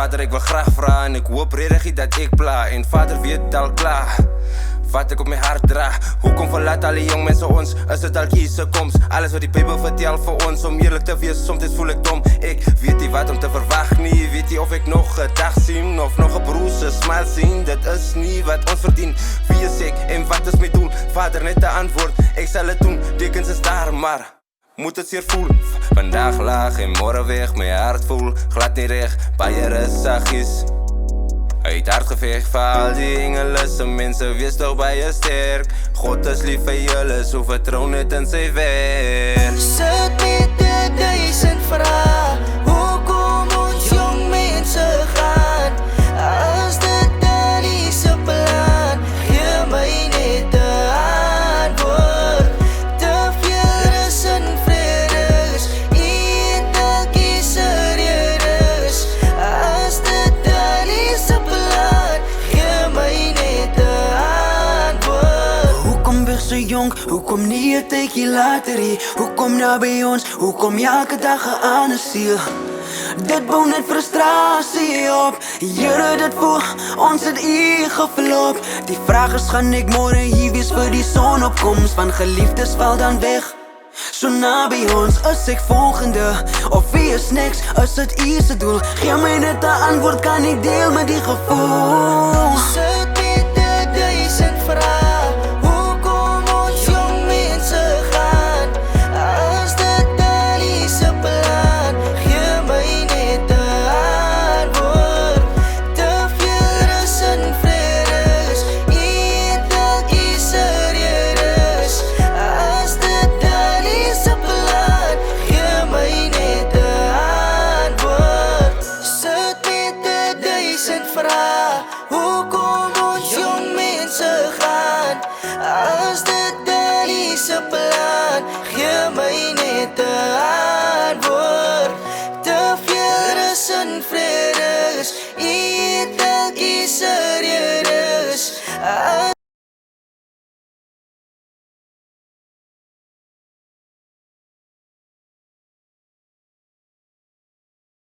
Vader, ek wil graag vra en ek hoop regtig dat ek pla. En Vader weet al klaar wat ek op my hart dra. Hoekom verlaat al die jong mense ons? Is dit al kies koms? Alles wat die Bybel vertel vir ons om eerlik te wees, soms voel ek dom. Ek weet nie wat om te verwag nie. Weet nie of ek nog 'n dag sien of nog 'n broerse smile sien. Dit is nie wat ons verdien. Wie is ek en wat is my doel? Vader, net 'n antwoord. Ek sal dit doen. Tekens is daar, maar moet het zeer voel. Vandaag laag en morgen weg. Mijn hart voel glad niet recht. Baie rustig uit hart gevecht vir al die engele. Some mensen wees toch baie sterk. God is lief vir julle, so vertrou net in sy werk. Sit met 1000 vrae. Hoekom ons jong mense gaan? As dit dan nie se plan, gee my net 'n antwoord. Te veel rus en vrede is, eendag kies er rus. As dit dan nie se plan, gee my net 'n antwoord. Hoekom weg so jong? Hoekom nie 'n tydjie later hier? Hoekom nou by ons? Hoekom elke dag 'n ander siel? Dit bou net frustrasie op. Here, dit voel ons het U geflop. Die vraag is, gaan ek môre hier wees vir die sonopkoms? Van geliefdes val dan weg. So naby ons, is ek volgende? Of wie is niks? Is dit U se doel? Gee my net 'n antwoord, kan ek deel met die gevoel? Sit met 1000 vrae. Hoekom ons jong mense gaan? As dit dan nie se plan, gee my net 'n antwoord. Te veel rus en vrede is, eendag is er rus. As dit dan nie se plan, gee my net 'n antwoord. Sit met 1000 vrae. Hoekom ons jong mense gaan? As dit dan nie se plan, gee my net 'n antwoord. Te veel rus en vrede is, eendag is er rus.